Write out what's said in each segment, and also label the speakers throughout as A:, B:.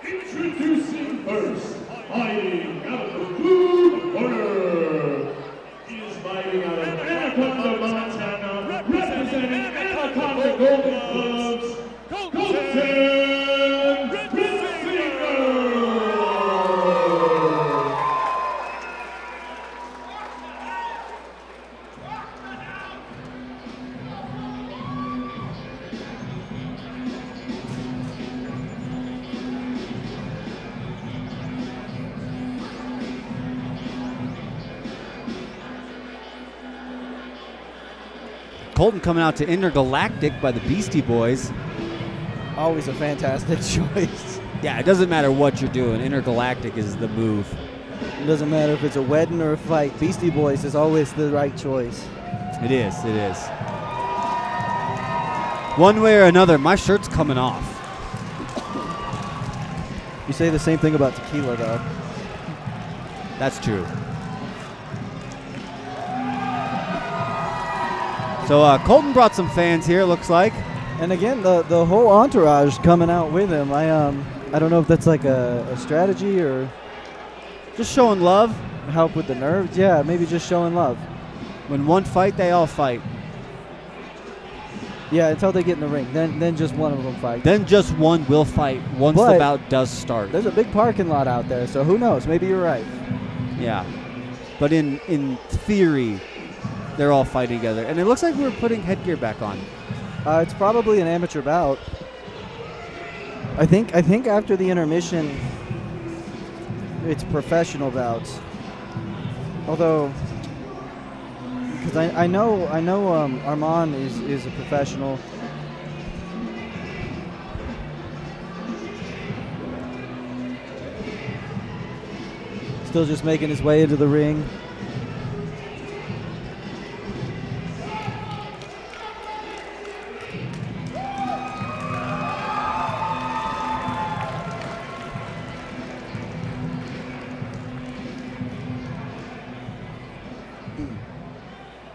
A: Introducing first, fighting out of the blue corner. He is fighting out of Anaconda, Montana, representing Anaconda Golden Gloves, Colton Ritzinger.
B: Colton coming out to Intergalactic by the Beastie Boys.
C: Always a fantastic choice.
B: Yeah, it doesn't matter what you're doing. Intergalactic is the move.
C: It doesn't matter if it's a wedding or a fight. Beastie Boys is always the right choice.
B: It is. It is. One way or another, my shirt's coming off.
C: You say the same thing about tequila, though.
B: That's true. So Colton brought some fans here, it looks like.
C: And again, the whole entourage coming out with him. I don't know if that's like a strategy or
B: just showing love.
C: Help with the nerves. Yeah, maybe just showing love.
B: When one fight, they all fight.
C: Yeah, until they get in the ring. Then just one of them fights.
B: Then just one will fight once the bout does start.
C: There's a big parking lot out there, so who knows? Maybe you're right.
B: Yeah. But in theory, they're all fighting together. And it looks like we're putting headgear back on.
C: It's probably an amateur bout. I think after the intermission, it's professional bouts. Although, because I know Armand is a professional. Still just making his way into the ring.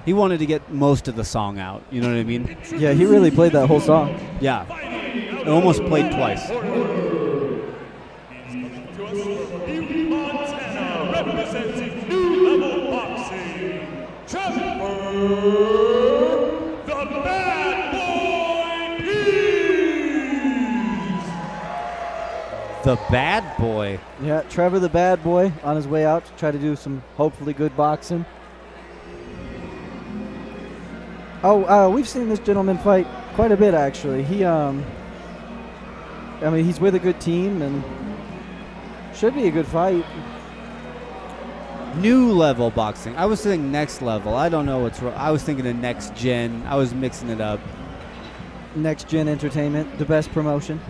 B: He wanted to get most of the song out. You know what I mean?
C: Yeah, he really played that whole song.
B: Yeah. It almost played twice.
A: Montana, representing New Level Boxing, Trevor, the Bad Boy Pease.
B: The Bad Boy.
C: Yeah, Trevor the Bad Boy on his way out to try to do some hopefully good boxing. Oh, we've seen this gentleman fight quite a bit, actually. He's with a good team and should be a good fight.
B: New level boxing. I was saying next level. I don't know what's wrong. I was thinking of next gen. I was mixing it up.
C: Next Gen Entertainment, the best promotion.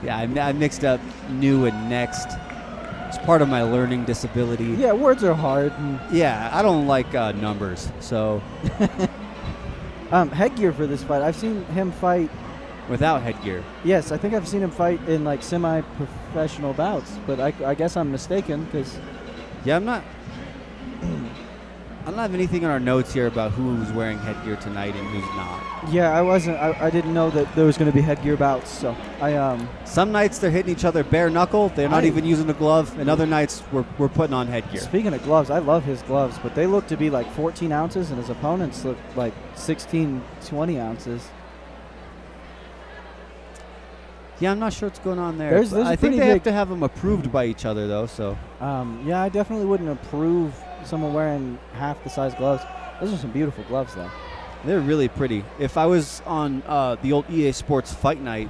B: Yeah, I mixed up new and next. It's part of my learning disability.
C: Yeah, words are hard.
B: Yeah, I don't like numbers, so.
C: Headgear for this fight. I've seen him fight.
B: Without headgear?
C: Yes, I think I've seen him fight in like semi-professional bouts, but I guess I'm mistaken because.
B: Yeah, I don't have anything in our notes here about who's wearing headgear tonight and who's not.
C: Yeah, I wasn't. I didn't know that there was going to be headgear bouts. So
B: Some nights they're hitting each other bare knuckle. They're not even using a glove. And other nights we're putting on headgear.
C: Speaking of gloves, I love his gloves, but they look to be like 14 ounces, and his opponents look like 16, 20 ounces.
B: Yeah, I'm not sure what's going on there.
C: There's
B: I think they have to have them approved by each other, though. So.
C: Yeah, I definitely wouldn't approve someone wearing half the size gloves. Those are some beautiful gloves, though.
B: They're really pretty. If I was on the old EA Sports Fight Night,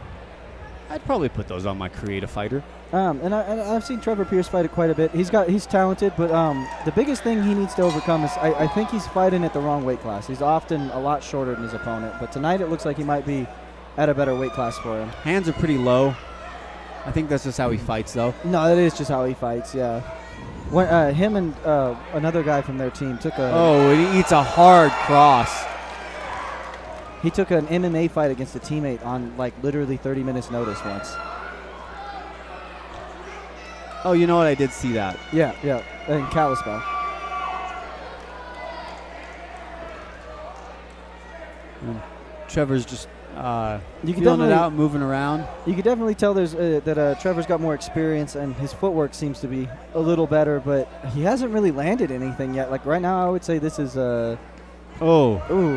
B: I'd probably put those on my Creative Fighter.
C: And I've seen Trevor Pierce fight it quite a bit. He's talented, but the biggest thing he needs to overcome is I think he's fighting at the wrong weight class. He's often a lot shorter than his opponent, but tonight it looks like he might be at a better weight class for him.
B: Hands are pretty low. I think that's just how he fights, though.
C: No, that is just how he fights, yeah. When, him and another guy from their team took a...
B: Oh, and he eats a hard cross.
C: He took an MMA fight against a teammate on, like, literally 30 minutes notice once.
B: Oh, you know what? I did see that.
C: Yeah, in Kalispell.
B: Trevor's just
C: You can
B: feeling it
C: definitely-
B: out, moving around.
C: You can definitely tell that Trevor's got more experience and his footwork seems to be a little better, but he hasn't really landed anything yet. Like right now, I would say this is ooh,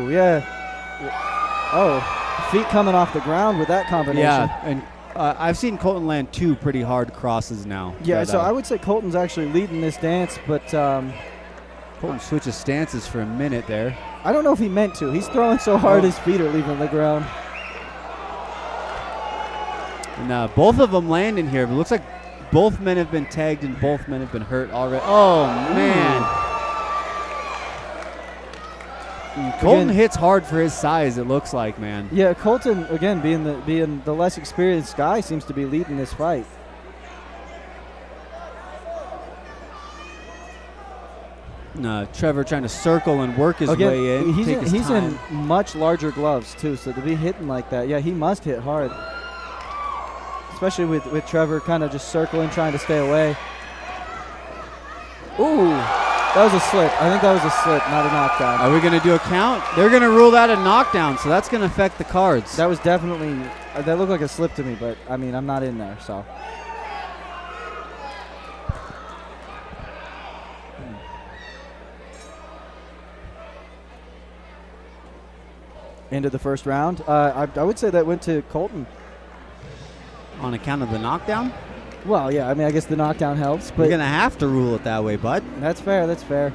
C: yeah. Oh, feet coming off the ground with that combination.
B: Yeah, and I've seen Colton land 2 pretty hard crosses now.
C: Yeah,
B: but,
C: so I would say Colton's actually leading this dance, but
B: Colton switches stances for a minute there.
C: I don't know if he meant to. He's throwing so hard his feet are leaving the ground.
B: And both of them landing here. But it looks like both men have been tagged and both men have been hurt already. Oh, man. Colton hits hard for his size, it looks like, man.
C: Yeah, Colton, again, being the less experienced guy, seems to be leading this fight.
B: Trevor trying to circle and work his way in.
C: He's in much larger gloves, too, so to be hitting like that, yeah, he must hit hard. Especially with Trevor kind of just circling, trying to stay away. Ooh, that was a slip. I think that was a slip, not a knockdown.
B: Are we going to do a count? They're going to rule that a knockdown, so that's going to affect the cards.
C: That was definitely, that looked like a slip to me, but, I mean, I'm not in there, so. End of the first round. I would say that went to Colton.
B: On account of the knockdown?
C: Well, yeah, I mean, I guess the knockdown helps, but
B: You're going to have to rule it that way, bud.
C: that's fair, that's fair.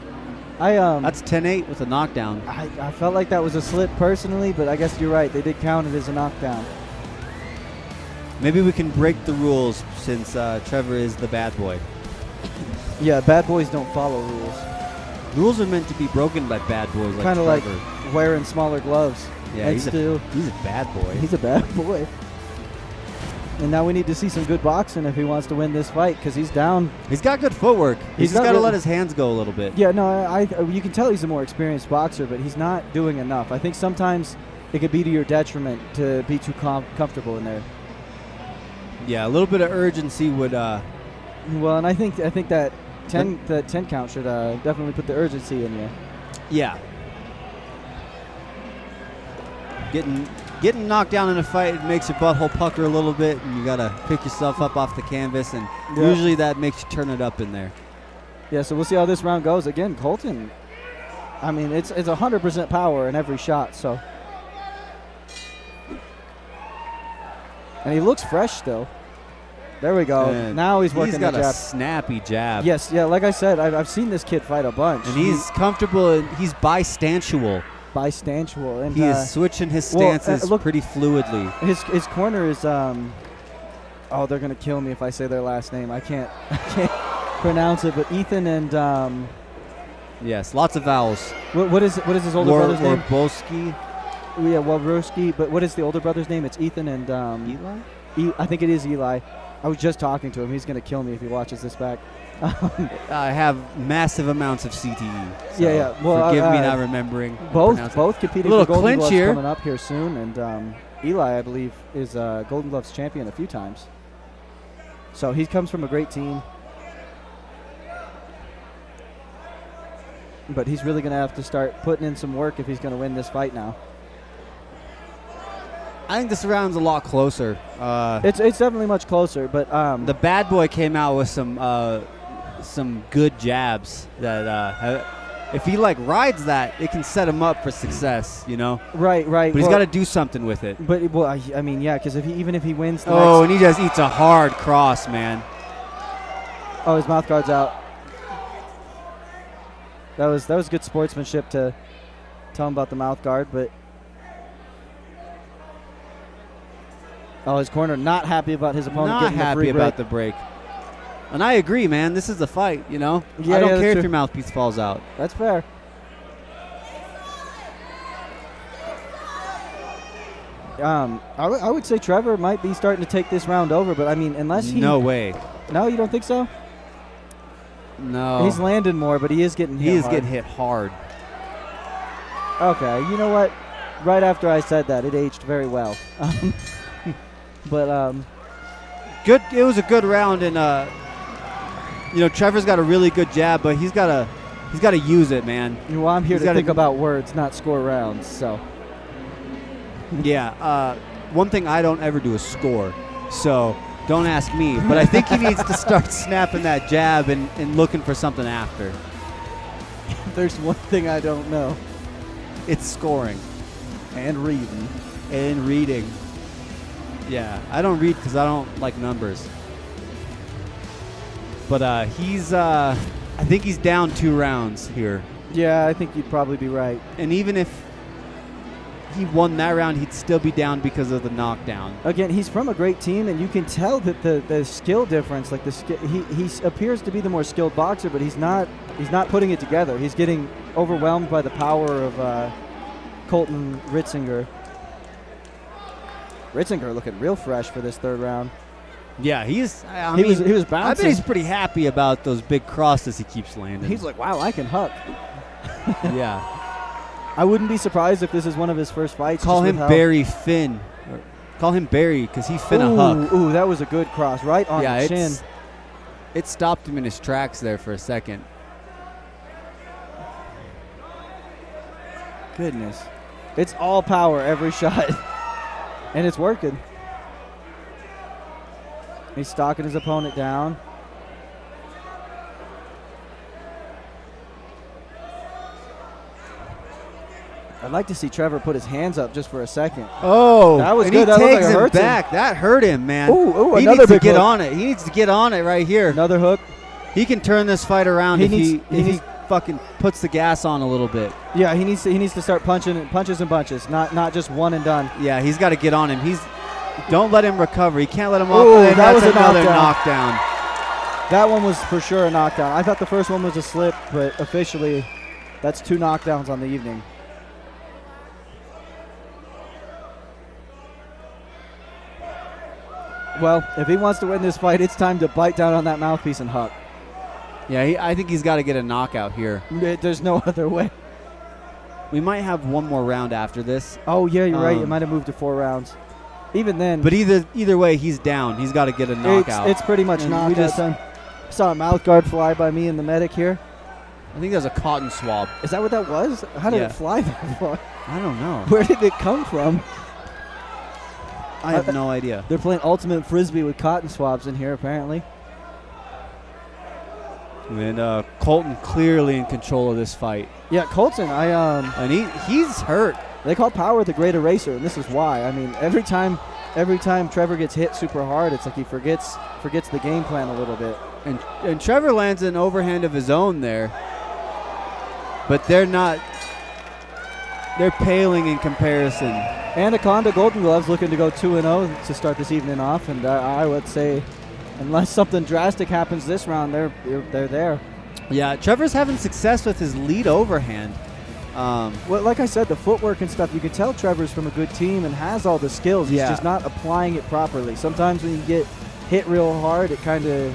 B: That's 10-8 with a knockdown.
C: I felt like that was a slip personally, but I guess you're right. They did count it as a knockdown.
B: Maybe we can break the rules since Trevor is the bad boy.
C: Yeah, bad boys don't follow rules.
B: Rules are meant to be broken by bad boys like
C: Kind of
B: Trevor.
C: like wearing smaller gloves.
B: Yeah,
C: And
B: he's a bad boy.
C: He's a bad boy. And now we need to see some good boxing if he wants to win this fight, because he's down.
B: He's got good footwork. He's just got to let his hands go a little bit.
C: Yeah, no, you can tell he's a more experienced boxer, but he's not doing enough. I think sometimes it could be to your detriment to be too comfortable in there.
B: Yeah, a little bit of urgency would.
C: Well, and I think that 10 count should definitely put the urgency in you.
B: Yeah. Getting knocked down in a fight makes your butthole pucker a little bit, and you gotta pick yourself up off the canvas, and usually that makes you turn it up in there.
C: Yeah, so we'll see how this round goes. Again, Colton, I mean, it's 100% power in every shot, so. And he looks fresh still. There we go.
B: And
C: now he's working
B: He's got
C: the
B: a
C: jab.
B: snappy jab.
C: Yes, yeah, like I said, I've seen this kid fight a bunch.
B: And he's comfortable, and he's bistantial.
C: Bistantial. And
B: He is switching his stances pretty fluidly.
C: His corner is oh, they're gonna kill me if I say their last name. I can't pronounce it, but Ethan and
B: Yes, lots of vowels.
C: what is his older brother's name?
B: Warboski.
C: Yeah, Wawrowski, but what is the older brother's name? It's Ethan and
B: Eli?
C: I think it is Eli. I was just talking to him. He's gonna kill me if he watches this back.
B: I have massive amounts of CTE. So
C: Yeah. Well,
B: forgive me not remembering.
C: Both competing
B: little
C: for Golden
B: clinch
C: Gloves
B: here.
C: coming up here soon, and Eli, I believe, is Golden Gloves champion a few times. So he comes from a great team, but he's really going to have to start putting in some work if he's going to win this fight now.
B: I think this round's a lot closer.
C: It's definitely much closer, but
B: The bad boy came out with some good jabs that if he rides that, it can set him up for success, you know.
C: right.
B: But he's got to do something with it.
C: But well, I mean, yeah, because even if he wins, the
B: Oh,
C: next,
B: and he just eats a hard cross, man.
C: oh, his mouth guard's out. That was good sportsmanship to tell him about the mouth guard, but. Oh, his corner not happy about his opponent
B: Not
C: getting the free
B: happy
C: break.
B: about the break. And I agree, man. This is a fight, you know.
C: Yeah,
B: I don't
C: that's
B: care
C: true.
B: if your mouthpiece falls out.
C: That's fair. I would say Trevor might be starting to take this round over, but I mean, unless he.
B: No way.
C: No, you don't think so?
B: No.
C: He's landing more, but he is getting hit.
B: He is
C: hard.
B: getting hit hard.
C: Okay, you know what? Right after I said that, it aged very well. But
B: Good. It was a good round, and Trevor's got a really good jab, but he's got to use it, man.
C: well, I'm here
B: He's
C: to
B: gotta-
C: think about words, not score rounds. So
B: Yeah. One thing I don't ever do is score. So don't ask me. But I think he needs to start snapping that jab and looking for something after.
C: There's one thing I don't know.
B: It's scoring.
C: And reading.
B: And reading. Yeah. I don't read because I don't like numbers. But I think he's down 2 rounds here.
C: Yeah, I think you'd probably be right.
B: And even if he won that round, he'd still be down because of the knockdown.
C: Again, he's from a great team, and you can tell that the skill difference, like he appears to be the more skilled boxer, but he's not putting it together. He's getting overwhelmed by the power of Colton Ritzinger. Ritzinger looking real fresh for this 3rd round.
B: Yeah, he was bouncing. I bet he's pretty happy about those big crosses he keeps landing.
C: He's like, wow, I can huck.
B: Yeah.
C: I wouldn't be surprised if this is one of his first fights.
B: Call him Barry Finn. Call him Barry because he's finna huck.
C: Ooh, that was a good cross. Right on the chin.
B: It stopped him in his tracks there for a second.
C: Goodness. It's all power every shot. And it's working. He's stalking his opponent down. I'd like to see Trevor put his hands up just for a second.
B: Oh,
C: that was
B: and
C: good.
B: He takes him
C: hurt
B: back. That hurt him, man.
C: Ooh,
B: he
C: another
B: needs to
C: big
B: get
C: hook.
B: on it. He needs to get on it right here.
C: Another hook.
B: He can turn this fight around if he
C: needs
B: fucking puts the gas on a little bit.
C: Yeah, he needs to start punches and bunches, not just one and done.
B: Yeah, he's got to get on him. Don't let him recover. He can't let him off.
C: Ooh, that was
B: another
C: knockdown.
B: knockdown.
C: That one was for sure a knockdown. I thought the first one was a slip, but officially that's 2 knockdowns on the evening. Well, if he wants to win this fight, it's time to bite down on that mouthpiece and huck.
B: Yeah, I think he's got to get a knockout here.
C: There's no other way.
B: We might have one more round after this.
C: Oh, yeah, you're right. It might have moved to 4 rounds. Even then.
B: But either way, he's down. He's got to get a knockout.
C: It's pretty much knockout time. Saw a mouth guard fly by me and the medic here.
B: I think that was a cotton swab.
C: Is that what that was? How did it fly that far?
B: I don't know.
C: Where did it come from?
B: I have no idea.
C: They're playing ultimate frisbee with cotton swabs in here, apparently.
B: And Colton clearly in control of this fight.
C: Yeah, Colton,
B: and he's hurt.
C: They call power the great eraser, and this is why. I mean, every time Trevor gets hit super hard, it's like he forgets the game plan a little bit.
B: And Trevor lands an overhand of his own there. But they're paling in comparison.
C: Anaconda Golden Gloves looking to go 2-0 to start this evening off, and I would say, unless something drastic happens this round, they're there.
B: Yeah, Trevor's having success with his lead overhand.
C: Well, like I said, the footwork and stuff, you can tell Trevor's from a good team and has all the skills. He's just not applying it properly. Sometimes when you get hit real hard, it kind of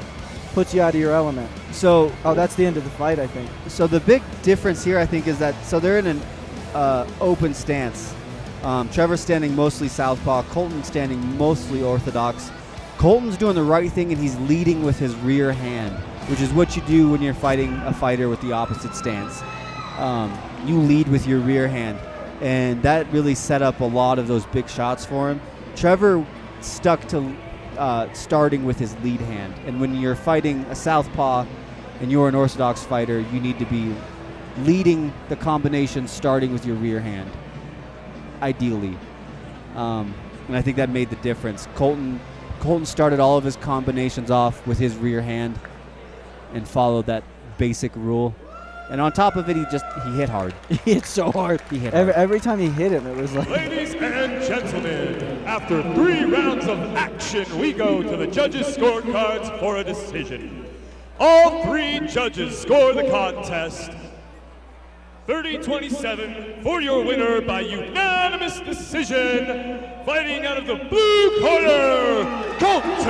C: puts you out of your element.
B: So,
C: that's the end of the fight, I think.
B: So the big difference here, I think, is that they're in an open stance. Trevor's standing mostly southpaw. Colton's standing mostly orthodox. Colton's doing the right thing, and he's leading with his rear hand, which is what you do when you're fighting a fighter with the opposite stance. You lead with your rear hand, and that really set up a lot of those big shots for him. Trevor stuck to starting with his lead hand, and when you're fighting a southpaw and you're an orthodox fighter, you need to be leading the combination starting with your rear hand, ideally. And I think that made the difference. Colton started all of his combinations off with his rear hand and followed that basic rule. And on top of it, he hit hard.
C: He hit so hard.
B: He hit hard.
C: Every time he hit him, it was like...
A: Ladies and gentlemen, after 3 rounds of action, we go to the judges' scorecards for a decision. All 3 judges score the contest 30-27 for your winner by unanimous decision, fighting out of the blue corner, Colton